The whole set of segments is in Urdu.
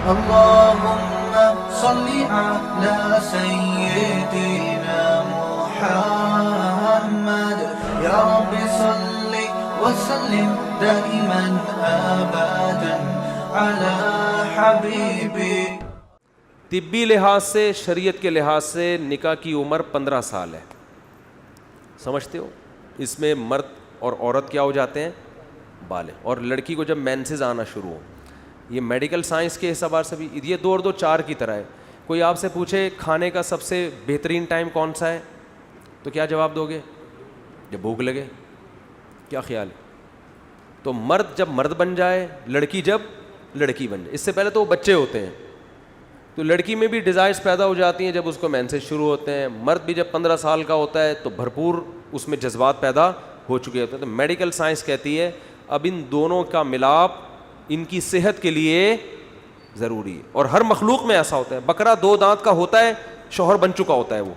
اللهم صل على سيدنا محمد يا رب صل وسلم دائما ابدا على حبيبي. طبی لحاظ سے، شریعت کے لحاظ سے نکاح کی عمر 15 سال ہے. سمجھتے ہو؟ اس میں مرد اور عورت کیا ہو جاتے ہیں؟ بالغ. اور لڑکی کو جب مینسز آنا شروع ہو. یہ میڈیکل سائنس کے اعتبار سے بھی یہ 2 اور 2 4 کی طرح ہے. کوئی آپ سے پوچھے کھانے کا سب سے بہترین ٹائم کون سا ہے تو کیا جواب دو گے؟ جب بھوک لگے. کیا خیال ہے؟ تو مرد جب مرد بن جائے، لڑکی جب لڑکی بن جائے. اس سے پہلے تو وہ بچے ہوتے ہیں. تو لڑکی میں بھی ڈیزائرز پیدا ہو جاتی ہیں جب اس کو مینسز شروع ہوتے ہیں. مرد بھی جب 15 سال کا ہوتا ہے تو بھرپور اس میں جذبات پیدا ہو چکے ہوتے ہیں. تو میڈیکل سائنس کہتی ہے اب ان دونوں کا ملاپ ان کی صحت کے لیے ضروری ہے. اور ہر مخلوق میں ایسا ہوتا ہے. بکرا 2 دانت کا ہوتا ہے، شوہر بن چکا ہوتا ہے. وہ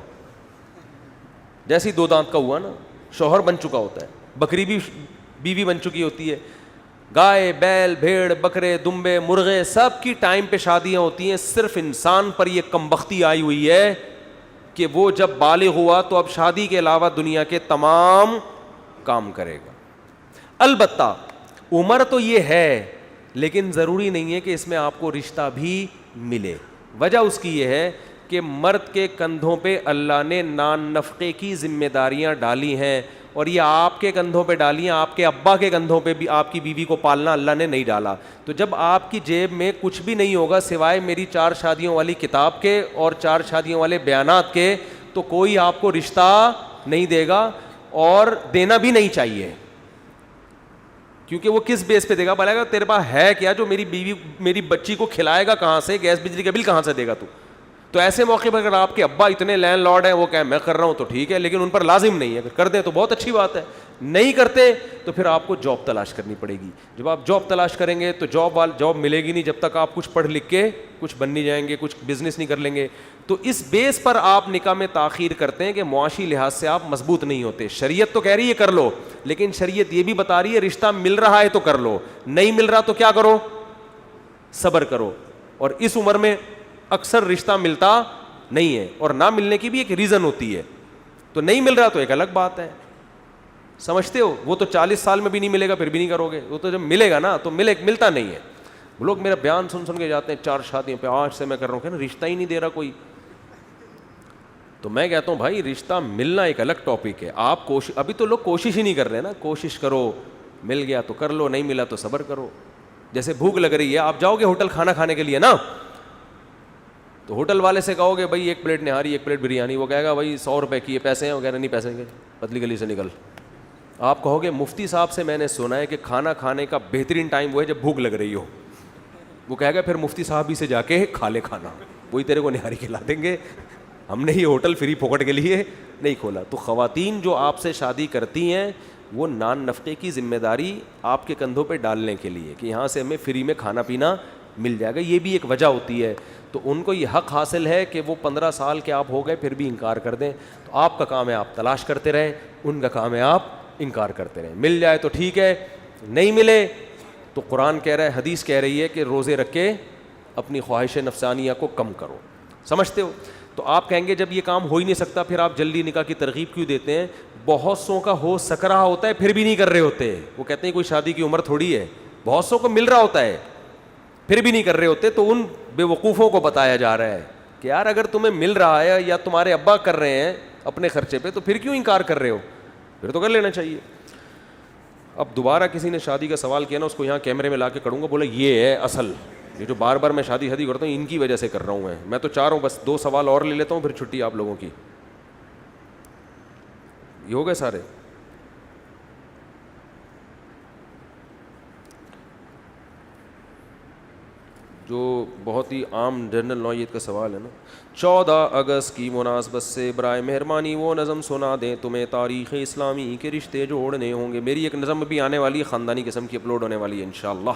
جیسے ہی 2 دانت کا ہوا نا، شوہر بن چکا ہوتا ہے. بکری بھی بیوی بن چکی ہوتی ہے. گائے، بیل، بھیڑ، بکرے، دمبے، مرغے، سب کی ٹائم پہ شادیاں ہوتی ہیں. صرف انسان پر یہ کمبختی آئی ہوئی ہے کہ وہ جب بالغ ہوا تو اب شادی کے علاوہ دنیا کے تمام کام کرے گا. البتہ عمر تو یہ ہے لیکن ضروری نہیں ہے کہ اس میں آپ کو رشتہ بھی ملے. وجہ اس کی یہ ہے کہ مرد کے کندھوں پہ اللہ نے نان نفقے کی ذمہ داریاں ڈالی ہیں، اور یہ آپ کے کندھوں پہ ڈالی ہیں. آپ کے ابا کے کندھوں پہ بھی آپ کی بیوی کو پالنا اللہ نے نہیں ڈالا. تو جب آپ کی جیب میں کچھ بھی نہیں ہوگا سوائے میری 4 شادیوں والی کتاب کے اور 4 شادیوں والے بیانات کے، تو کوئی آپ کو رشتہ نہیں دے گا اور دینا بھی نہیں چاہیے. کیونکہ وہ کس بیس پہ دے گا؟ بولے گا تیرے پاس ہے کیا جو میری بیوی میری بچی کو کھلائے گا کہاں سے؟ گیس بجلی کا بل کہاں سے دے گا تو؟ تو ایسے موقع پر اگر آپ کے ابا اتنے لینڈ لارڈ ہیں، وہ کہیں میں کر رہا ہوں تو ٹھیک ہے، لیکن ان پر لازم نہیں ہے. اگر کر دیں تو بہت اچھی بات ہے. نہیں کرتے تو پھر آپ کو جاب تلاش کرنی پڑے گی. جب آپ جاب تلاش کریں گے تو جاب ملے گی نہیں جب تک آپ کچھ پڑھ لکھ کے کچھ بن نہیں جائیں گے، کچھ بزنس نہیں کر لیں گے. تو اس بیس پر آپ نکاح میں تاخیر کرتے ہیں کہ معاشی لحاظ سے آپ مضبوط نہیں ہوتے. شریعت تو کہہ رہی ہے کر لو، لیکن شریعت یہ بھی بتا رہی ہے رشتہ مل رہا ہے تو کر لو، نہیں مل رہا تو کیا کرو؟ صبر کرو. اور اس عمر میں اکثر رشتہ ملتا نہیں ہے، اور نہ ملنے کی بھی ایک ریزن ہوتی ہے. تو نہیں مل رہا تو ایک الگ بات ہے. سمجھتے ہو؟ وہ تو 40 سال میں بھی نہیں ملے گا پھر بھی نہیں کرو گے. وہ تو جب ملے گا نا تو ملتا نہیں ہے. لوگ میرا بیان سن کے جاتے ہیں 4 شادیوں پہ، آج سے میں کر رہا ہوں کہ نا رشتہ ہی نہیں دے رہا کوئی. تو میں کہتا ہوں بھائی رشتہ ملنا ایک الگ ٹاپک ہے. آپ ابھی تو لوگ کوشش ہی نہیں کر رہے نا. کوشش کرو، مل گیا تو کر لو، نہیں ملا تو صبر کرو. جیسے بھوک لگ رہی ہے، آپ جاؤ گے ہوٹل کھانا کھانے کے لیے نا، تو ہوٹل والے سے کہو گے بھائی 1 پلیٹ نہاری 1 پلیٹ بریانی، وہ کہے گا بھائی 100 روپے کی ہے، پیسے ہیں؟ وہ کہہ رہے نہیں پیسے ہیں، پتلی گلی سے نکل. آپ کہو گے مفتی صاحب سے میں نے سنا ہے کہ کھانا کھانے کا بہترین ٹائم وہ ہے جب بھوک لگ رہی ہو. وہ کہے گا پھر مفتی صاحب ہی سے جا کے کھا لے کھانا، وہی تیرے کو نہاری کھلا دیں گے. ہم نے یہ ہوٹل فری پھوکٹ کے لیے نہیں کھولا. تو خواتین جو آپ سے شادی کرتی ہیں وہ نان نفقے کی ذمہ داری آپ کے کندھوں پہ ڈالنے کے لیے کہ یہاں سے ہمیں فری میں کھانا پینا مل جائے گا. یہ بھی ایک وجہ ہوتی ہے. تو ان کو یہ حق حاصل ہے کہ وہ 15 سال کے آپ ہو گئے پھر بھی انکار کر دیں. تو آپ کا کام ہے آپ تلاش کرتے رہیں، ان کا کام ہے آپ انکار کرتے رہیں. مل جائے تو ٹھیک ہے، نہیں ملے تو قرآن کہہ رہا ہے، حدیث کہہ رہی ہے کہ روزے رکھ کے اپنی خواہش نفسانیہ کو کم کرو. سمجھتے ہو؟ تو آپ کہیں گے جب یہ کام ہو ہی نہیں سکتا پھر آپ جلدی نکاح کی ترغیب کیوں دیتے ہیں؟ بہت سو کا ہو سک رہا ہوتا ہے پھر بھی نہیں کر رہے ہوتے. وہ کہتے ہیں کوئی شادی کی عمر تھوڑی ہے. بہت سو کو مل رہا ہوتا ہے پھر بھی نہیں کر رہے ہوتے. تو ان بے وقوفوں کو بتایا جا رہا ہے کہ یار اگر تمہیں مل رہا ہے یا تمہارے ابا کر رہے ہیں اپنے خرچے پہ تو پھر کیوں انکار کر رہے ہو؟ پھر تو کر لینا چاہیے. اب دوبارہ کسی نے شادی کا سوال کیا نا، اس کو یہاں کیمرے میں لا کے کروں گا. بولا یہ ہے اصل، یہ جو بار بار میں شادی کرتا ہوں ان کی وجہ سے کر رہا ہوں. میں تو چاہ رہا ہوں بس 2 سوال اور لے لیتا ہوں پھر چھٹی آپ لوگوں کی. یہ ہو گئے سارے. جو بہت ہی عام جنرل نوعیت کا سوال ہے نا، 14 اگست کی مناسبت سے برائے مہربانی وہ نظم سنا دیں تمہیں تاریخ اسلامی کے رشتے جوڑنے ہوں گے. میری ایک نظم بھی آنے والی ہے خاندانی قسم کی، اپلوڈ ہونے والی ہے انشاءاللہ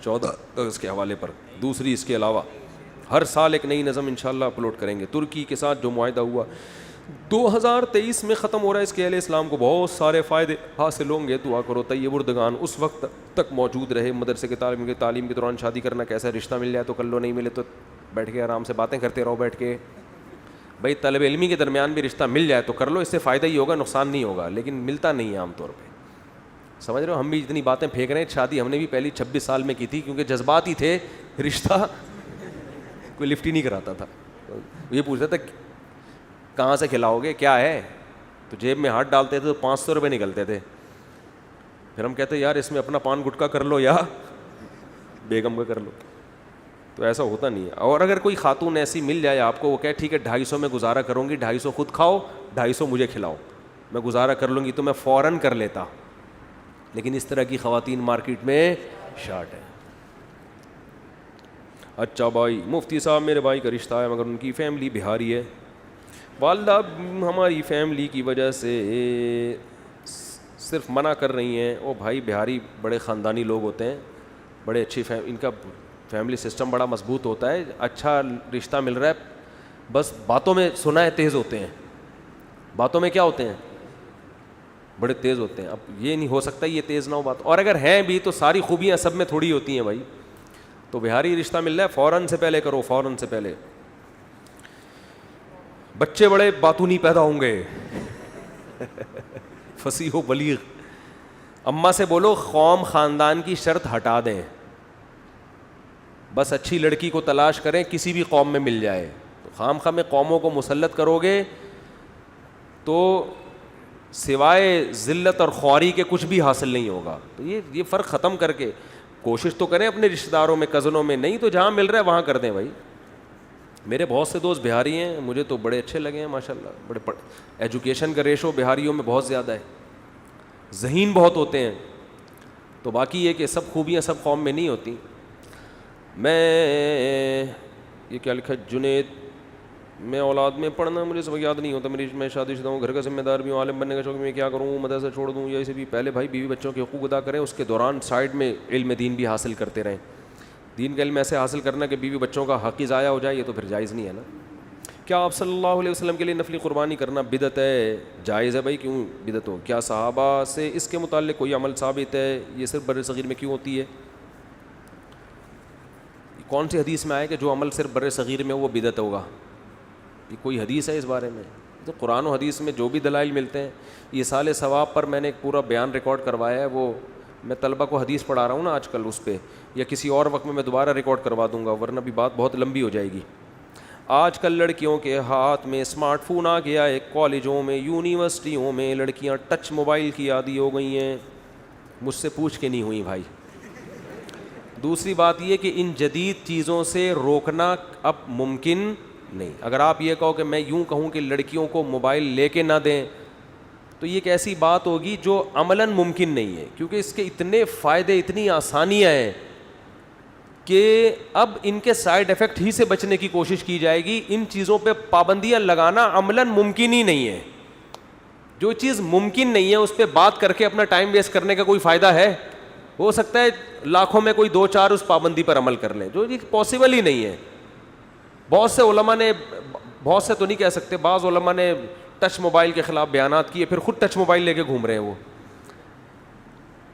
14 اگست کے حوالے پر. دوسری اس کے علاوہ ہر سال ایک نئی نظم انشاءاللہ اپلوڈ کریں گے. ترکی کے ساتھ جو معاہدہ ہوا 2023 میں ختم ہو رہا ہے، اس کے اہل اسلام کو بہت سارے فائدے حاصل ہوں گے. دعا کرو طیب اردگان اس وقت تک موجود رہے. مدرسے کے تعلیم کے دوران شادی کرنا کیسا، رشتہ مل جائے تو کر لو، نہیں ملے تو بیٹھ کے آرام سے باتیں کرتے رہو بیٹھ کے. بھائی طالب علمی کے درمیان بھی رشتہ مل جائے تو کر لو، اس سے فائدہ ہی ہوگا، نقصان نہیں ہوگا، لیکن ملتا نہیں ہے عام طور پہ. سمجھ رہے ہو، ہم بھی اتنی باتیں پھینک رہے ہیں. شادی ہم نے بھی پہلی 26 سال میں کی تھی کیونکہ جذبات ہی تھے، رشتہ کوئی لفٹ ہی نہیں کراتا تھا. یہ پوچھتا تھا کہاں سے کھلاؤ گے، کیا ہے، تو جیب میں ہاتھ ڈالتے تھے تو 500 روپے نکلتے تھے. پھر ہم کہتے یار اس میں اپنا پان گٹکا کر لو یا بیگم کا کر لو. تو ایسا ہوتا نہیں ہے. اور اگر کوئی خاتون ایسی مل جائے آپ کو، وہ کہے ٹھیک ہے 250 میں گزارا کروں گی، 250 خود کھاؤ 250 مجھے کھلاؤ، میں گزارا کر لوں گی، تو میں فوراً کر لیتا. لیکن اس طرح کی خواتین مارکیٹ میں شارٹ ہے. اچھا بھائی مفتی صاحب میرے بھائی کا رشتہ ہے مگر ان کی فیملی بہاری ہے. والدہ ہماری فیملی کی وجہ سے صرف منع کر رہی ہیں. او بھائی بہاری بڑے خاندانی لوگ ہوتے ہیں، بڑے اچھی ان کا فیملی سسٹم بڑا مضبوط ہوتا ہے. اچھا رشتہ مل رہا ہے، بس باتوں میں سنا ہے تیز ہوتے ہیں، باتوں میں کیا ہوتے ہیں، بڑے تیز ہوتے ہیں. اب یہ نہیں ہو سکتا یہ تیز نہ ہو بات. اور اگر ہیں بھی تو ساری خوبیاں سب میں تھوڑی ہوتی ہیں بھائی. تو بہاری رشتہ مل رہا ہے فوراً سے پہلے کرو، فوراً سے پہلے. بچے بڑے باتونی پیدا ہوں گے فصیح و بلیغ. اماں سے بولو قوم خاندان کی شرط ہٹا دیں، بس اچھی لڑکی کو تلاش کریں، کسی بھی قوم میں مل جائے. تو خام خواہ میں قوموں کو مسلط کرو گے تو سوائے ذلت اور خواری کے کچھ بھی حاصل نہیں ہوگا. تو یہ فرق ختم کر کے کوشش تو کریں اپنے رشتہ داروں میں، کزنوں میں، نہیں تو جہاں مل رہا ہے وہاں کر دیں بھائی. میرے بہت سے دوست بہاری ہیں، مجھے تو بڑے اچھے لگے ہیں ماشاءاللہ. بڑے ایجوکیشن کا ریشو بہاریوں میں بہت زیادہ ہے، ذہین بہت ہوتے ہیں. تو باقی یہ کہ سب خوبیاں سب قوم میں نہیں ہوتی. میں یہ کیا لکھا، جنید میں اولاد میں پڑھنا مجھے سب یاد نہیں ہوتا. میں شادی شدہ ہوں، گھر کا ذمہ دار بھی ہوں، عالم بننے کا شوق، میں کیا کروں، مدرسہ چھوڑ دوں یا اسے بھی. پہلے بھائی بیوی بچوں کے حقوق ادا کریں، اس کے دوران سائڈ میں علم دین بھی حاصل کرتے رہیں. دین کا علم ایسے حاصل کرنا کہ بیوی بچوں کا حق ہی ضائع ہو جائے، یہ تو پھر جائز نہیں ہے نا. کیا آپ صلی اللہ علیہ وسلم کے لیے نفلی قربانی کرنا بدعت ہے؟ جائز ہے بھائی، کیوں بدعت ہو؟ کیا صحابہ سے اس کے متعلق کوئی عمل ثابت ہے؟ یہ صرف بر صغیر میں کیوں ہوتی ہے؟ کون سی حدیث میں آئے کہ جو عمل صرف بر صغیر میں وہ بدعت ہوگا؟ یہ کوئی حدیث ہے اس بارے میں؟ تو قرآن و حدیث میں جو بھی دلائل ملتے ہیں. یہ سال ثواب پر میں نے ایک پورا بیان ریکارڈ کروایا ہے، وہ میں طلبہ کو حدیث پڑھا رہا ہوں نا آج کل، اس پہ یا کسی اور وقت میں دوبارہ ریکارڈ کروا دوں گا، ورنہ بھی بات بہت لمبی ہو جائے گی. آج کل لڑکیوں کے ہاتھ میں اسمارٹ فون آ گیا ہے، کالجوں میں یونیورسٹیوں میں لڑکیاں ٹچ موبائل کی عادی ہو گئی ہیں. مجھ سے پوچھ کے نہیں ہوئی بھائی. دوسری بات یہ کہ ان جدید چیزوں سے روکنا اب ممکن نہیں. اگر آپ یہ کہو کہ میں یوں کہوں کہ لڑکیوں کو موبائل لے کے نہ دیں، تو یہ ایک ایسی بات ہوگی جو عملاً ممکن نہیں ہے، کیونکہ اس کے اتنے فائدے، اتنی آسانیاں ہیں کہ اب ان کے سائیڈ ایفیکٹ ہی سے بچنے کی کوشش کی جائے گی. ان چیزوں پہ پابندیاں لگانا عملاً ممکن ہی نہیں ہے. جو چیز ممکن نہیں ہے اس پہ بات کر کے اپنا ٹائم ویسٹ کرنے کا کوئی فائدہ ہے؟ ہو سکتا ہے لاکھوں میں کوئی 2-4 اس پابندی پر عمل کر لیں، جو چیز پاسبل ہی نہیں ہے. بہت سے علماء نے، بہت سے تو نہیں کہہ سکتے، بعض علماء نے ٹچ موبائل کے خلاف بیانات کیے، پھر خود ٹچ موبائل لے کے گھوم رہے ہیں. وہ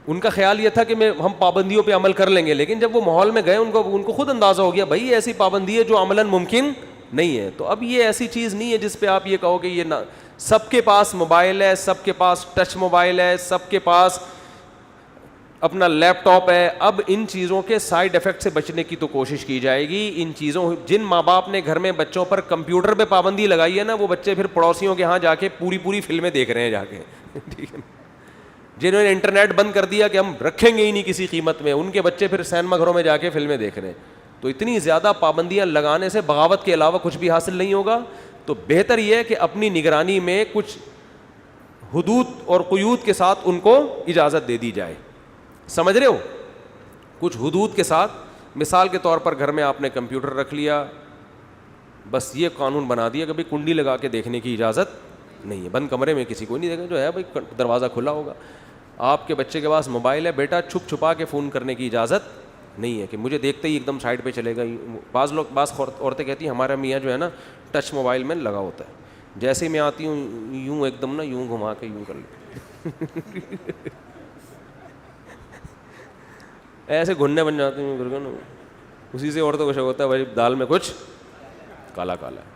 ان کا خیال یہ تھا کہ ہم پابندیوں پہ عمل کر لیں گے، لیکن جب وہ ماحول میں گئے ان کو خود اندازہ ہو گیا بھائی ایسی پابندی ہے جو عملاً ممکن نہیں ہے. تو اب یہ ایسی چیز نہیں ہے جس پہ آپ یہ کہو کہ یہ سب کے پاس موبائل ہے، سب کے پاس ٹچ موبائل ہے، سب کے پاس اپنا لیپ ٹاپ ہے. اب ان چیزوں کے سائیڈ ایفیکٹ سے بچنے کی تو کوشش کی جائے گی. ان چیزوں، جن ماں باپ نے گھر میں بچوں پر کمپیوٹر پہ پابندی لگائی ہے نا، وہ بچے پھر پڑوسیوں کے ہاں جا کے پوری فلمیں دیکھ رہے ہیں جا کے. ٹھیک ہے. جنہوں نے انٹرنیٹ بند کر دیا کہ ہم رکھیں گے ہی نہیں کسی قیمت میں، ان کے بچے پھر سینما گھروں میں جا کے فلمیں دیکھ رہے ہیں. تو اتنی زیادہ پابندیاں لگانے سے بغاوت کے علاوہ کچھ بھی حاصل نہیں ہوگا. تو بہتر یہ ہے کہ اپنی نگرانی میں کچھ حدود اور قیود کے ساتھ ان کو اجازت دے دی جائے. سمجھ رہے ہو؟ کچھ حدود کے ساتھ. مثال کے طور پر گھر میں آپ نے کمپیوٹر رکھ لیا، بس یہ قانون بنا دیا کہ بھائی کنڈی لگا کے دیکھنے کی اجازت نہیں ہے، بند کمرے میں کسی کو نہیں دیکھا، جو ہے بھائی دروازہ کھلا ہوگا. آپ کے بچے کے پاس موبائل ہے، بیٹا چھپ چھپا کے فون کرنے کی اجازت نہیں ہے کہ مجھے دیکھتے ہی ایک دم سائڈ پہ چلے گا. بعض عورتیں کہتی ہیں ہمارا میاں جو ہے نا ٹچ موبائل میں لگا ہوتا ہے. جیسے ہی میں آتی ہوں یوں ایک دم نا یوں گھما کے یوں کر لیتی ایسے گھننے بن جاتے ہیں. اسی سے عورتوں کو شک ہوتا ہے بھائی دال میں کچھ کالا کالا ہے.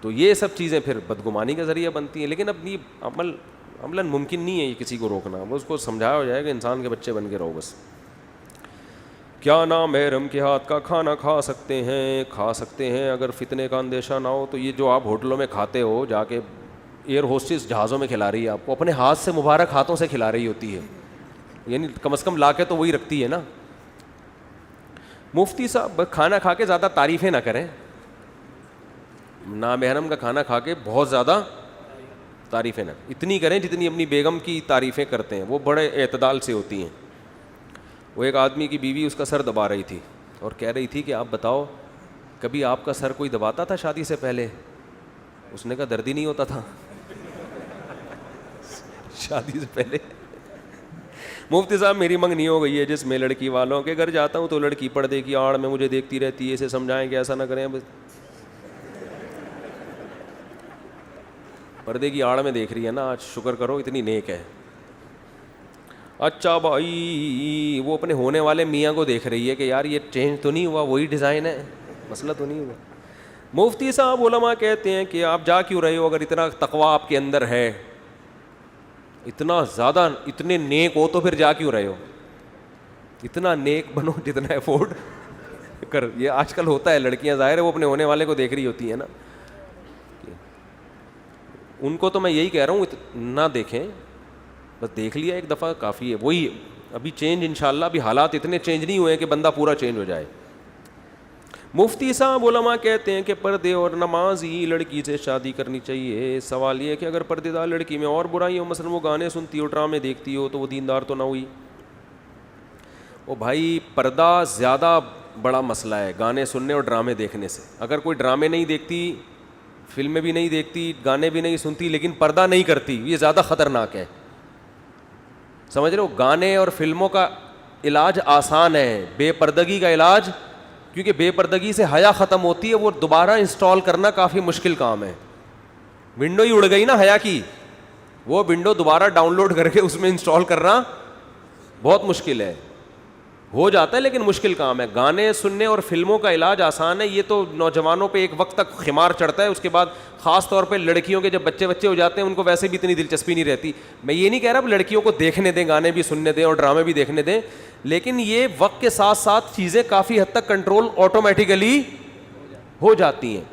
تو یہ سب چیزیں پھر بدگمانی کا ذریعہ بنتی ہیں. لیکن اب یہ عملاً ممکن نہیں ہے یہ کسی کو روکنا. وہ اس کو سمجھایا ہو جائے کہ انسان کے بچے بن کے رہو بس. کیا نامحرم کے ہاتھ کا کھانا کھا سکتے ہیں اگر فتنے کا اندیشہ نہ ہو. تو یہ جو آپ ہوٹلوں میں کھاتے ہو جا کے, ایئر ہوسٹس جہازوں میں کھلا رہی ہے آپ کو, اپنے ہاتھ سے مبارک ہاتھوں سے کھلا رہی ہوتی ہے, یعنی کم از کم لا کے تو وہی رکھتی ہے نا. مفتی صاحب کھانا کھا کے زیادہ تعریفیں نہ کریں, نامحرم کا کھانا کھا کے بہت زیادہ تعریفیں نہ اتنی کریں جتنی اپنی بیگم کی تعریفیں کرتے ہیں, وہ بڑے اعتدال سے ہوتی ہیں. وہ ایک آدمی کی بیوی اس کا سر دبا رہی تھی اور کہہ رہی تھی کہ آپ بتاؤ کبھی آپ کا سر کوئی دباتا تھا شادی سے پہلے؟ اس نے کہا درد ہی نہیں ہوتا تھا شادی سے پہلے. مفتی صاحب میری منگنی ہو گئی ہے جس میں لڑکی والوں کے گھر جاتا ہوں تو لڑکی پردے کی آڑ میں مجھے دیکھتی رہتی ہے, اسے سمجھائیں کہ ایسا نہ کریں. پردے کی آڑ میں دیکھ رہی ہے نا, آج شکر کرو اتنی نیک ہے. اچھا بھائی وہ اپنے ہونے والے میاں کو دیکھ رہی ہے کہ یار یہ چینج تو نہیں ہوا, وہی ڈیزائن ہے, مسئلہ تو نہیں ہوا. مفتی صاحب علماء کہتے ہیں کہ آپ جا کیوں رہے ہو اگر اتنا تقویٰ آپ کے اندر ہے, اتنا زیادہ اتنے نیک ہو تو پھر جا کیوں رہے ہو؟ اتنا نیک بنو جتنا افورڈ کر. یہ آج کل ہوتا ہے, لڑکیاں ظاہر ہے وہ اپنے ہونے والے کو دیکھ رہی ہوتی ہیں نا. ان کو تو میں یہی کہہ رہا ہوں نہ دیکھیں, بس دیکھ لیا ایک دفعہ کافی ہے. وہی ابھی چینج انشاءاللہ, ابھی حالات اتنے چینج نہیں ہوئے کہ بندہ پورا چینج ہو جائے. مفتی صاحب علماء کہتے ہیں کہ پردے اور نمازی لڑکی سے شادی کرنی چاہیے. سوال یہ ہے کہ اگر پردے دار لڑکی میں اور برائی ہو, مثلا وہ گانے سنتی ہو, ڈرامے دیکھتی ہو, تو وہ دیندار تو نہ ہوئی؟ او بھائی پردہ زیادہ بڑا مسئلہ ہے گانے سننے اور ڈرامے دیکھنے سے. اگر کوئی ڈرامے نہیں دیکھتی, فلمیں بھی نہیں دیکھتی, گانے بھی نہیں سنتی, لیکن پردہ نہیں کرتی, یہ زیادہ خطرناک ہے. سمجھ رہے ہو؟ گانے اور فلموں کا علاج آسان ہے, بے پردگی کا علاج, کیونکہ بے پردگی سے حیا ختم ہوتی ہے, وہ دوبارہ انسٹال کرنا کافی مشکل کام ہے. ونڈو ہی اڑ گئی نا حیا کی, وہ ونڈو دوبارہ ڈاؤن لوڈ کر کے اس میں انسٹال کرنا بہت مشکل ہے. ہو جاتا ہے لیکن مشکل کام ہے. گانے سننے اور فلموں کا علاج آسان ہے. یہ تو نوجوانوں پہ ایک وقت تک خمار چڑھتا ہے, اس کے بعد خاص طور پہ لڑکیوں کے جب بچے ہو جاتے ہیں ان کو ویسے بھی اتنی دلچسپی نہیں رہتی. میں یہ نہیں کہہ رہا لڑکیوں کو دیکھنے دیں, گانے بھی سننے دیں اور ڈرامے بھی دیکھنے دیں, لیکن یہ وقت کے ساتھ ساتھ چیزیں کافی حد تک کنٹرول آٹومیٹیکلی ہو جاتی ہیں.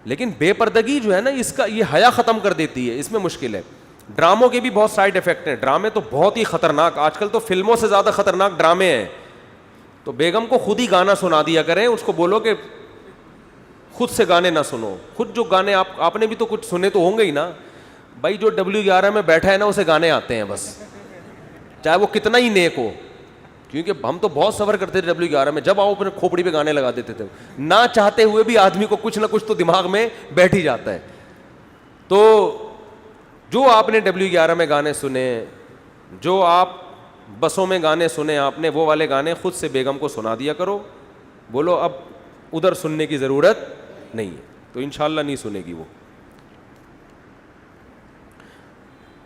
لیکن بے پردگی جو ہے نا, اس کا یہ حیا ختم کر دیتی ہے, اس میں مشکل ہے. ڈراموں کے بھی بہت سائڈ افیکٹ ہیں. ڈرامے تو بہت ہی خطرناک, آج کل تو فلموں سے زیادہ خطرناک ڈرامے ہیں. تو بیگم کو خود ہی گانا سنا دیا کریں, اس کو بولو کہ خود سے گانے نہ سنو. خود جو گانے آپ نے بھی تو کچھ سنے تو ہوں گے ہی نا بھائی. جو W11 میں بیٹھا ہے نا اسے گانے آتے ہیں بس, چاہے وہ کتنا ہی نیک ہو. کیونکہ ہم تو بہت سفر کرتے تھے W11 میں, جب آؤ اپنے کھوپڑی پہ گانے لگا دیتے تھے. نہ چاہتے ہوئے بھی آدمی کو کچھ نہ کچھ تو دماغ میں بیٹھ ہی جاتا ہے. تو جو آپ نے W11 میں گانے سنے, جو آپ بسوں میں گانے سنے آپ نے, وہ والے گانے خود سے بیگم کو سنا دیا کرو. بولو اب ادھر سننے کی ضرورت نہیں ہے, تو انشاءاللہ نہیں سنے گی وہ.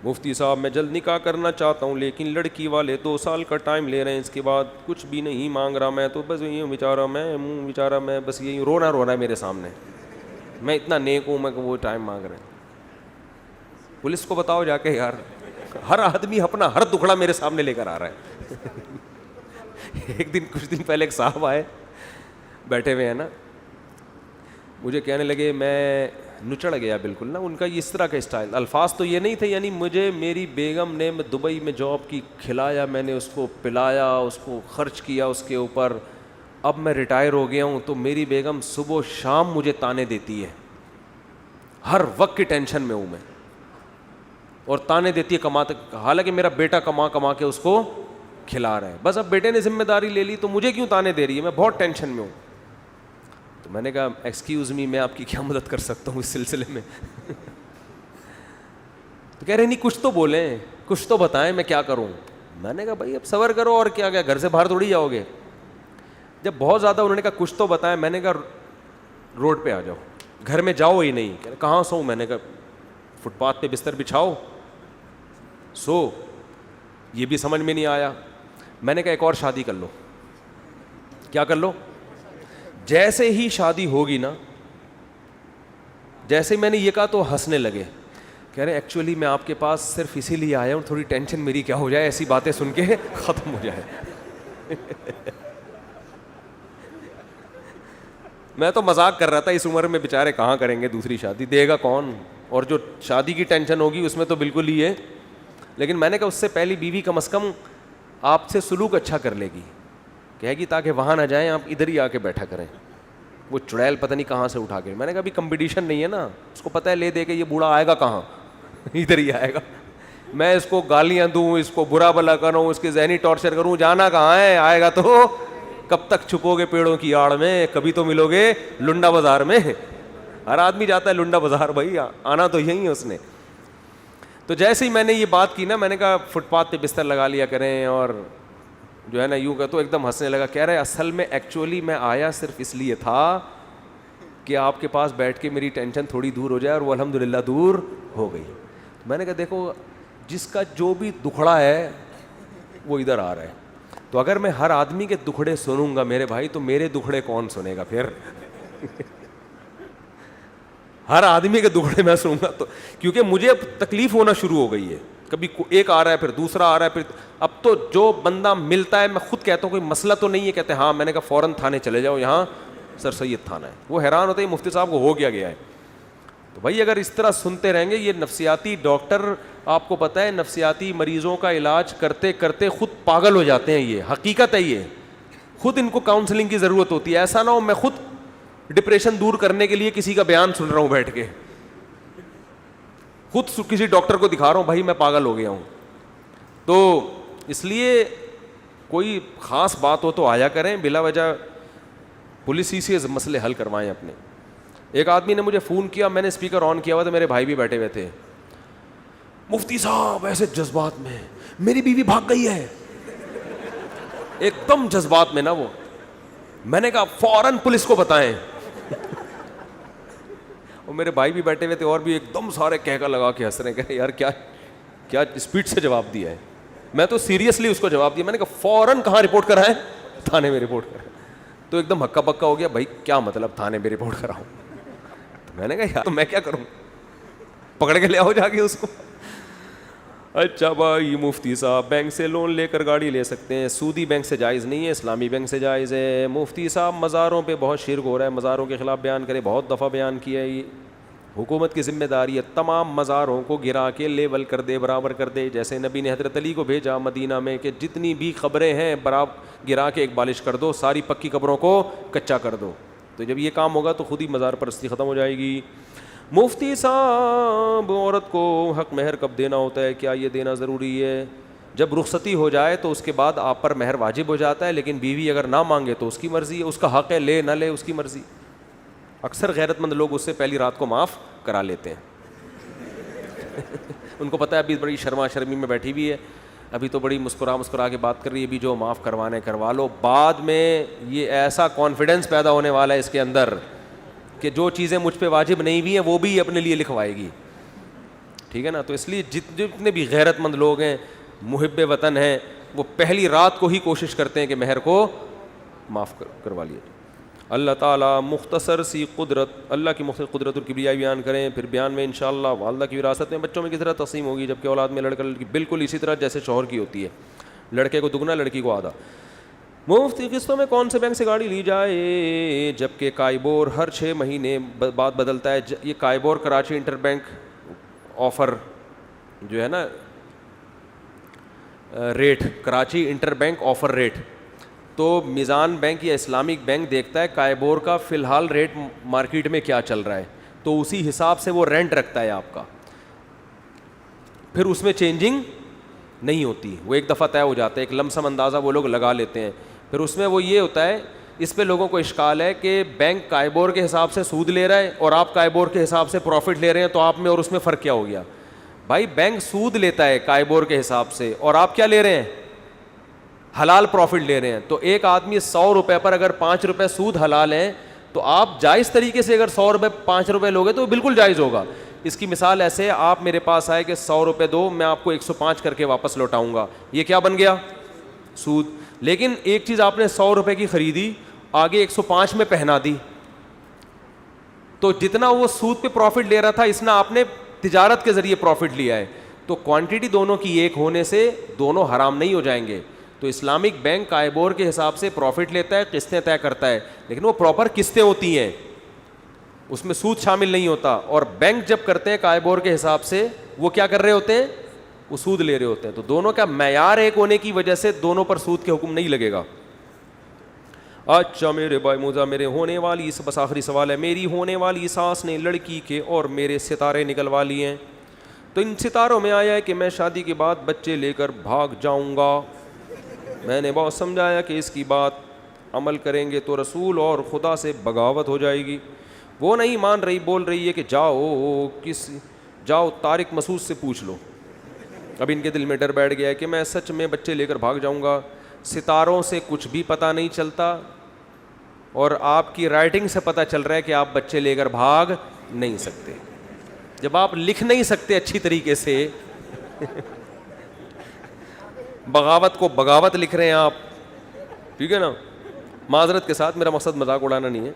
مفتی صاحب میں جلد نکاح کرنا چاہتا ہوں لیکن لڑکی والے 2 سال کا ٹائم لے رہے ہیں, اس کے بعد کچھ بھی نہیں مانگ رہا. میں تو بس یہی بیچارہ میں بس یہی رونا ہے میرے سامنے. میں اتنا نیک ہوں, میں کہ وہ ٹائم مانگ رہے ہیں. پولیس کو بتاؤ جا کے یار, ہر آدمی اپنا ہر دکھڑا میرے سامنے لے کر آ رہا ہے. کچھ دن پہلے ایک صاحب آئے, بیٹھے ہوئے ہیں نا, مجھے کہنے لگے, میں نچڑ گیا بالکل نا. ان کا اس طرح کا اسٹائل, الفاظ تو یہ نہیں تھے, یعنی مجھے میری بیگم نے دبئی میں جاب کی, کھلایا, میں نے اس کو پلایا, اس کو خرچ کیا اس کے اوپر. اب میں ریٹائر ہو گیا ہوں تو میری بیگم صبح و شام مجھے تانے دیتی ہے, ہر وقت کی ٹینشن میں ہوں میں, اور تانے دیتی ہے کماتے, حالانکہ میرا بیٹا کما کے اس کو کھلا رہا ہے. بس اب بیٹے نے ذمہ داری لے لی تو مجھے کیوں تانے دے رہی ہے, میں بہت ٹینشن میں ہوں. تو میں نے کہا ایکسکیوز می, میں آپ کی کیا مدد کر سکتا ہوں اس سلسلے میں؟ تو کہہ رہے نہیں کچھ تو بولیں, کچھ تو بتائیں, میں کیا کروں. میں نے کہا بھائی اب صبر کرو, اور کیا گھر سے باہر تھوڑی جاؤ گے. جب بہت زیادہ انہوں نے کہا کچھ تو بتائیں, میں نے کہا روڈ پہ آ جاؤ, گھر میں جاؤ ہی نہیں. کہہ رہے کہاں سو؟ میں نے کہا فٹ پاتھ پہ بستر بچھاؤ سو. یہ بھی سمجھ میں نہیں آیا. میں نے کہا ایک اور شادی کر لو. کیا کر لو؟ جیسے ہی شادی ہوگی نا, جیسے میں نے یہ کہا تو ہنسنے لگے. کہہ رہے ایکچولی میں آپ کے پاس صرف اسی لیے آیا ہوں, تھوڑی ٹینشن میری کیا ہو جائے, ایسی باتیں سن کے ختم ہو جائے. میں تو مذاق کر رہا تھا, اس عمر میں بیچارے کہاں کریں گے دوسری شادی, دے گا کون, اور جو شادی کی ٹینشن ہوگی اس میں تو بالکل ہی ہے. لیکن میں نے کہا اس سے پہلی بیوی کم از کم آپ سے سلوک اچھا کر لے گی, کہے گی تاکہ وہاں نہ جائیں, آپ ادھر ہی آ کے بیٹھا کریں. وہ چڑیل پتہ نہیں کہاں سے اٹھا کے, میں نے کہا ابھی کمپٹیشن نہیں ہے نا, اس کو پتہ ہے لے دے کے یہ بوڑھا آئے گا کہاں, ادھر ہی آئے گا. میں اس کو گالیاں دوں, اس کو برا بھلا کروں, اس کے ذہنی ٹارچر کروں, جانا کہاں ہے, آئے گا تو کب تک چھپو گے پیڑوں کی آڑ میں, کبھی تو ملو گے لنڈا بازار میں. ہر آدمی جاتا ہے لنڈا بازار, بھائی آنا تو یہی ہے اس نے. تو جیسے ہی میں نے یہ بات کی نا, میں نے کہا فٹ پاتھ پہ بستر لگا لیا کریں, اور جو ہے نا یوں کہ تو ایک دم ہنسنے لگا. کہہ رہے اصل میں ایکچولی میں آیا صرف اس لیے تھا کہ آپ کے پاس بیٹھ کے میری ٹینشن تھوڑی دور ہو جائے, اور وہ الحمدللہ دور ہو گئی. میں نے کہا دیکھو جس کا جو بھی دکھڑا ہے وہ ادھر آ رہا ہے, تو اگر میں ہر آدمی کے دکھڑے سنوں گا میرے بھائی, تو میرے دکھڑے کون سنے گا پھر؟ ہر آدمی کے دکھڑے میں سنوں گا تو, کیونکہ مجھے اب تکلیف ہونا شروع ہو گئی ہے. کبھی ایک آ رہا ہے, پھر دوسرا آ رہا ہے, پھر اب تو جو بندہ ملتا ہے میں خود کہتا ہوں کوئی مسئلہ تو نہیں ہے, کہتے ہیں ہاں. میں نے کہا فوراً تھانے چلے جاؤ, یہاں سر سید تھانہ ہے. وہ حیران ہوتے ہیں مفتی صاحب کو ہو گیا ہے. تو بھائی اگر اس طرح سنتے رہیں گے, یہ نفسیاتی ڈاکٹر آپ کو پتہ ہے نفسیاتی مریضوں کا علاج کرتے کرتے خود پاگل ہو جاتے ہیں. یہ حقیقت ہے, یہ خود ان کو کاؤنسلنگ کی ضرورت ہوتی ہے. ایسا نہ ہو میں خود ڈپریشن دور کرنے کے لیے کسی کا بیان سن رہا ہوں بیٹھ کے, خود کسی ڈاکٹر کو دکھا رہا ہوں بھائی میں پاگل ہو گیا ہوں. تو اس لیے کوئی خاص بات ہو تو آیا کریں, بلا وجہ پولیسی سے مسئلے حل کروائیں اپنے. ایک آدمی نے مجھے فون کیا, میں نے اسپیکر آن کیا ہوا تھا, میرے بھائی بھی بیٹھے ہوئے تھے. مفتی صاحب ایسے جذبات میں, میری بیوی بھاگ گئی ہے, ایک دم جذبات میں نا وہ. میں نے کہا فوراً پولیس کو بتائیں. اور میرے بھائی بھی بیٹھے ہوئے تھے, اور بھی ایک دم سارے کہکا لگا کے ہنس رہے ہیں, کہ یار کیا اسپیڈ سے جواب دیا ہے. میں تو سیریسلی اس کو جواب دیا, میں نے کہا فوراً کہاں رپورٹ کرائیں؟ تھانے میں رپورٹ کرائیں. تو ایک دم ہکا پکا ہو گیا, بھائی کیا مطلب تھانے میں رپورٹ کراؤں؟ تو میں نے کہا یار میں کیا کروں, پکڑ کے لے آؤ جا کے اس کو. اچھا بھائی مفتی صاحب بینک سے لون لے کر گاڑی لے سکتے ہیں, سودی بینک سے جائز نہیں ہے, اسلامی بینک سے جائز ہے. مفتی صاحب مزاروں پہ بہت شرک ہو رہا ہے, مزاروں کے خلاف بیان کرے, بہت دفعہ بیان کیا ہے. یہ حکومت کی ذمہ داری ہے, تمام مزاروں کو گرا کے لیول کر دے, برابر کر دے. جیسے نبی نے حضرت علی کو بھیجا مدینہ میں کہ جتنی بھی قبریں ہیں برابر گرا کے ایک بالش کر دو, ساری پکی قبروں کو کچا کر دو. تو جب یہ کام ہوگا تو خود ہی مزار پرستی ختم ہو جائے گی. مفتی صاحب عورت کو حق مہر کب دینا ہوتا ہے, کیا یہ دینا ضروری ہے؟ جب رخصتی ہو جائے تو اس کے بعد آپ پر مہر واجب ہو جاتا ہے, لیکن بیوی اگر نہ مانگے تو اس کی مرضی ہے, اس کا حق ہے, لے نہ لے اس کی مرضی. اکثر غیرت مند لوگ اس سے پہلی رات کو معاف کرا لیتے ہیں. ان کو پتہ ہے ابھی بڑی شرما شرمی میں بیٹھی ہوئی ہے, ابھی تو بڑی مسکرا کے بات کر رہی ہے, ابھی جو معاف کروانے کروا لو. بعد میں یہ ایسا کانفیڈنس پیدا ہونے والا ہے اس کے اندر کہ جو چیزیں مجھ پہ واجب نہیں بھی ہیں وہ بھی اپنے لیے لکھوائے گی. ٹھیک ہے نا. تو اس لیے جتنے بھی غیرت مند لوگ ہیں, محب وطن ہیں, وہ پہلی رات کو ہی کوشش کرتے ہیں کہ مہر کو معاف کروا لیے. اللہ تعالیٰ مختصر سی قدرت, اللہ کی مختصر قدرت اور کبریائی بیان کریں. پھر بیان میں انشاءاللہ والدہ کی وراثت میں بچوں میں کس طرح تقسیم ہوگی, جبکہ اولاد میں لڑکا لڑکی بالکل اسی طرح جیسے شوہر کی ہوتی ہے, لڑکے کو دگنا لڑکی کو آدھا. مفتی قسطوں میں کون سے بینک سے گاڑی لی جائے, جبکہ کائبور ہر 6 مہینے بعد بدلتا ہے. یہ KIBOR Karachi inter bank offer جو ہے نا rate, Karachi inter bank offer rate, تو میزان بینک یا اسلامک بینک دیکھتا ہے کائبور کا فی الحال ریٹ مارکیٹ میں کیا چل رہا ہے, تو اسی حساب سے وہ رینٹ رکھتا ہے آپ کا, پھر اس میں چینجنگ نہیں ہوتی, وہ ایک دفعہ طے ہو جاتا ہے, ایک لم سم اندازہ وہ لوگ لگا لیتے ہیں. پھر اس میں وہ یہ ہوتا ہے, اس پہ لوگوں کو اشکال ہے کہ بینک کائبور کے حساب سے سود لے رہا ہے اور آپ کائبور کے حساب سے پروفٹ لے رہے ہیں, تو آپ میں اور اس میں فرق کیا ہو گیا؟ بھائی بینک سود لیتا ہے کائبور کے حساب سے, اور آپ کیا لے رہے ہیں؟ حلال پروفٹ لے رہے ہیں. تو ایک آدمی 100 روپے پر اگر 5 روپے سود حلال ہیں, تو آپ جائز طریقے سے اگر 100 روپے 5 روپے لوگے تو بالکل جائز ہوگا. اس کی مثال ایسے, آپ میرے پاس آئے کہ 100 روپے دو, میں آپ کو 105 کر کے واپس لوٹاؤں گا, یہ کیا بن گیا؟ سود. لیکن ایک چیز آپ نے 100 روپے کی خریدی, آگے 105 میں پہنا دی, تو جتنا وہ سود پہ پروفٹ لے رہا تھا اس نے آپ نے تجارت کے ذریعے پروفٹ لیا ہے, تو کوانٹٹی دونوں کی ایک ہونے سے دونوں حرام نہیں ہو جائیں گے. تو اسلامک بینک کائبور کے حساب سے پروفٹ لیتا ہے, قسطیں طے کرتا ہے, لیکن وہ پراپر قسطیں ہوتی ہیں, اس میں سود شامل نہیں ہوتا. اور بینک جب کرتے ہیں کائبور کے حساب سے, وہ کیا کر رہے ہوتے ہیں؟ وہ سود لے رہے ہوتے ہیں. تو دونوں کا معیار ایک ہونے کی وجہ سے دونوں پر سود کے حکم نہیں لگے گا. اچھا میرے بھائی موزا, میرے ہونے والی بس آخری سوال ہے, میری ہونے والی ساس نے لڑکی کے اور میرے ستارے نکلوا لیے ہیں, تو ان ستاروں میں آیا ہے کہ میں شادی کے بعد بچے لے کر بھاگ جاؤں گا. میں نے بہت سمجھایا کہ اس کی بات عمل کریں گے تو رسول اور خدا سے بغاوت ہو جائے گی. وہ نہیں مان رہی, بول رہی ہے کہ جاؤ طارق مسعود سے پوچھ لو. اب ان کے دل میں ڈر بیٹھ گیا ہے کہ میں سچ میں بچے لے کر بھاگ جاؤں گا. ستاروں سے کچھ بھی پتہ نہیں چلتا, اور آپ کی رائٹنگ سے پتہ چل رہا ہے کہ آپ بچے لے کر بھاگ نہیں سکتے. جب آپ لکھ نہیں سکتے اچھی طریقے سے, بغاوت کو بغاوت لکھ رہے ہیں آپ, ٹھیک ہے نا, معذرت کے ساتھ, میرا مقصد مذاق اڑانا نہیں ہے.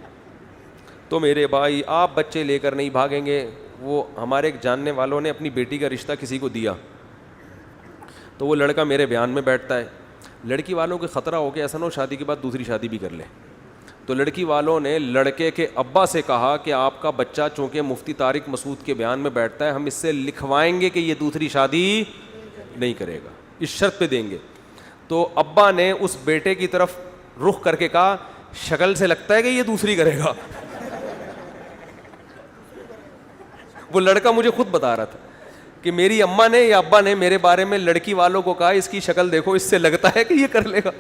تو میرے بھائی آپ بچے لے کر نہیں بھاگیں گے. وہ ہمارے ایک جاننے والوں نے اپنی بیٹی کا رشتہ کسی کو دیا, تو وہ لڑکا میرے بیان میں بیٹھتا ہے. لڑکی والوں کو خطرہ ہو کہ ایسا نہ ہو شادی کے بعد دوسری شادی بھی کر لے. تو لڑکی والوں نے لڑکے کے ابا سے کہا کہ آپ کا بچہ چونکہ مفتی طارق مسعود کے بیان میں بیٹھتا ہے, ہم اس سے لکھوائیں گے کہ یہ دوسری شادی نہیں کرے گا, اس شرط پہ دیں گے. تو ابا نے اس بیٹے کی طرف رخ کر کے کہا, شکل سے لگتا ہے کہ یہ دوسری کرے گا. وہ لڑکا مجھے خود بتا رہا تھا کہ میری اماں نے یا ابا نے میرے بارے میں لڑکی والوں کو کہا, اس کی شکل دیکھو, اس سے لگتا ہے کہ یہ کر لے گا.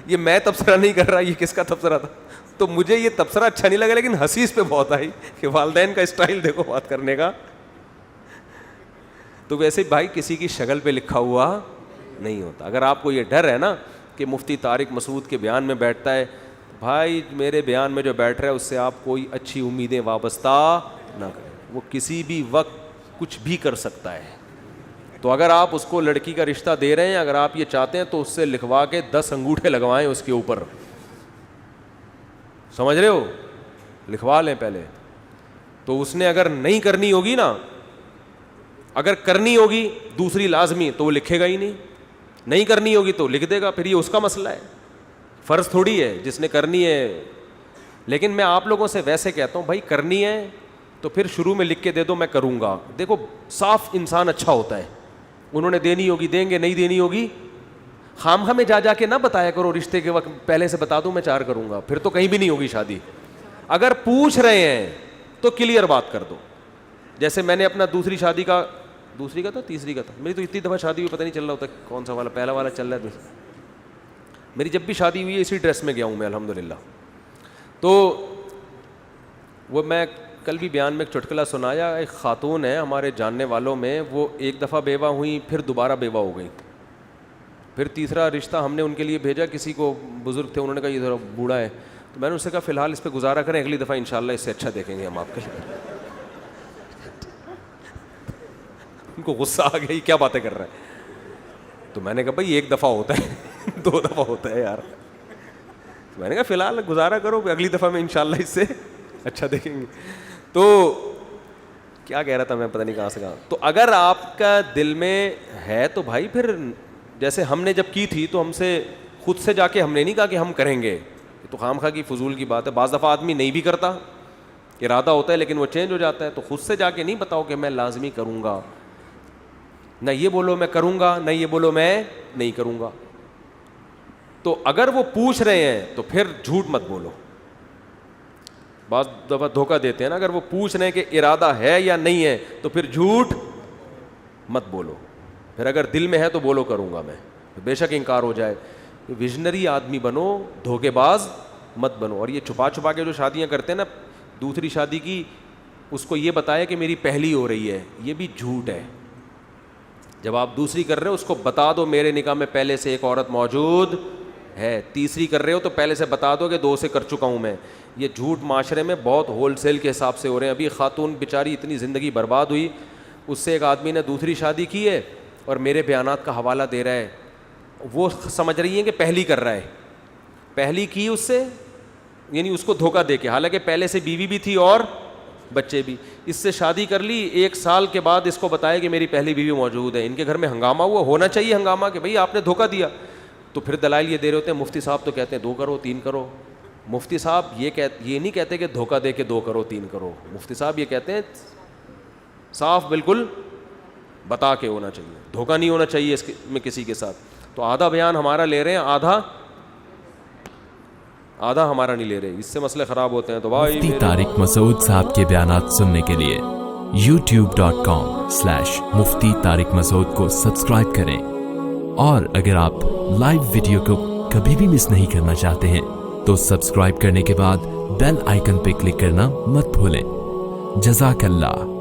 یہ میں تبصرہ نہیں کر رہا, یہ کس کا تبصرہ تھا. تو مجھے یہ تبصرہ اچھا نہیں لگا, لیکن ہنسی اس پہ بہت آئی کہ والدین کا اسٹائل دیکھو بات کرنے کا. تو ویسے بھائی کسی کی شکل پہ لکھا ہوا نہیں ہوتا. اگر آپ کو یہ ڈر ہے نا کہ مفتی طارق مسعود کے بیان میں بیٹھتا ہے, بھائی میرے بیان میں جو بیٹھ رہا ہے اس سے آپ کوئی اچھی امیدیں وابستہ نہ کریں. وہ کسی بھی وقت کچھ بھی کر سکتا ہے. تو اگر آپ اس کو لڑکی کا رشتہ دے رہے ہیں, اگر آپ یہ چاہتے ہیں تو اس سے لکھوا کے 10 انگوٹھے لگوائیں اس کے اوپر, سمجھ رہے ہو, لکھوا لیں پہلے. تو اس نے اگر نہیں کرنی ہوگی نا, اگر کرنی ہوگی دوسری لازمی, تو وہ لکھے گا ہی نہیں. نہیں کرنی ہوگی تو لکھ دے گا, پھر یہ اس کا مسئلہ ہے, فرض تھوڑی ہے جس نے کرنی ہے. لیکن میں آپ لوگوں سے ویسے کہتا ہوں, بھائی کرنی ہے تو پھر شروع میں لکھ کے دے دو میں کروں گا. دیکھو صاف انسان اچھا ہوتا ہے, انہوں نے دینی ہوگی دیں گے, نہیں دینی ہوگی خامخواہ میں جا کے نہ بتایا کرو. رشتے کے وقت پہلے سے بتا دوں میں 4 کروں گا, پھر تو کہیں بھی نہیں ہوگی شادی. اگر پوچھ رہے ہیں تو کلیئر بات کر دو. جیسے میں نے اپنا دوسری کا تھا تیسری کا تھا, میری تو اتنی دفعہ شادی ہوئی پتہ نہیں چل رہا ہوتا کون سا والا, پہلا والا چل رہا ہے. میری جب بھی شادی ہوئی ہے اسی ڈریس میں گیا ہوں میں الحمدللہ. تو وہ میں کل بھی بیان میں ایک چٹکلا سنایا. ایک خاتون ہے ہمارے جاننے والوں میں, وہ ایک دفعہ بیوہ ہوئیں, پھر دوبارہ بیوہ ہو گئیں, پھر تیسرا رشتہ ہم نے ان کے لیے بھیجا. کسی کو بزرگ تھے, انہوں نے کہا یہ ذرا بوڑھا ہے, تو میں نے اس سے کہا فی الحال اس پہ گزارا کریں, اگلی دفعہ انشاءاللہ اس سے اچھا دیکھیں گے ہم آپ کے لیے. ان کو غصہ آ گیا, کیا باتیں کر رہا ہے. تو میں نے کہا بھائی 1 دفعہ ہوتا ہے 2 دفعہ ہوتا ہے یار. تو میں نے کہا فی الحال گزارا کرو, اگلی دفعہ میں انشاءاللہ اس سے اچھا دیکھیں گے. تو کیا کہہ رہا تھا میں, پتہ نہیں کہاں سے کہا. تو اگر آپ کا دل میں ہے تو بھائی پھر جیسے ہم نے جب کی تھی تو ہم سے خود سے جا کے ہم نے نہیں کہا کہ ہم کریں گے, تو خامخواہ کی فضول کی بات ہے. بعض دفعہ آدمی نہیں بھی کرتا, ارادہ ہوتا ہے لیکن وہ چینج ہو جاتا ہے. تو خود سے جا کے نہیں بتاؤ کہ میں لازمی کروں گا, نہ یہ بولو میں کروں گا, نہ یہ بولو میں نہیں کروں گا. تو اگر وہ پوچھ رہے ہیں تو پھر جھوٹ مت بولو. بعض دفعہ دھوکہ دیتے ہیں نا, اگر وہ پوچھ رہے ہیں کہ ارادہ ہے یا نہیں ہے تو پھر جھوٹ مت بولو. پھر اگر دل میں ہے تو بولو کروں گا میں, بے شک انکار ہو جائے. ویژنری آدمی بنو, دھوکے باز مت بنو. اور یہ چھپا کے جو شادیاں کرتے ہیں نا, دوسری شادی کی اس کو یہ بتایا کہ میری پہلی ہو رہی ہے, یہ بھی جھوٹ ہے. جب آپ دوسری کر رہے ہو اس کو بتا دو میرے نکاح میں پہلے سے ایک عورت موجود ہے. تیسری کر رہے ہو تو پہلے سے بتا دو کہ 2 سے کر چکا ہوں میں. یہ جھوٹ معاشرے میں بہت ہول سیل کے حساب سے ہو رہے ہیں. ابھی خاتون بیچاری اتنی زندگی برباد ہوئی, اس سے ایک آدمی نے دوسری شادی کی ہے اور میرے بیانات کا حوالہ دے رہا ہے. وہ سمجھ رہی ہیں کہ پہلی کر رہا ہے, پہلی کی اس سے, یعنی اس کو دھوکہ دے کے, حالانکہ پہلے سے بیوی بھی تھی اور بچے بھی. اس سے شادی کر لی, 1 سال کے بعد اس کو بتایا کہ میری پہلی بیوی موجود ہے. ان کے گھر میں ہنگامہ ہوا, ہونا چاہیے ہنگامہ کہ بھئی آپ نے دھوکہ دیا. تو پھر دلائل یہ دے رہے ہوتے ہیں, مفتی صاحب تو کہتے ہیں 2 کرو 3 کرو. مفتی صاحب یہ نہیں کہتے کہ دھوکہ دے کے 2 کرو 3 کرو. مفتی صاحب یہ کہتے ہیں صاف بالکل بتا کے ہونا چاہیے, دھوکہ نہیں ہونا چاہیے اس میں کسی کے ساتھ. تو آدھا بیان ہمارا لے رہے ہیں, آدھا ہمارا نہیں لے رہے, اس سے مسئلے خراب ہوتے ہیں. تو بھائی مفتی طارق مسعود صاحب کے بیانات سننے کے لیے youtube.com/مفتی طارق مسعود کو سبسکرائب کریں, اور اگر آپ لائیو ویڈیو کو کبھی بھی مس نہیں کرنا چاہتے ہیں تو سبسکرائب کرنے کے بعد بیل آئیکن پہ کلک کرنا مت بھولیں. جزاک اللہ.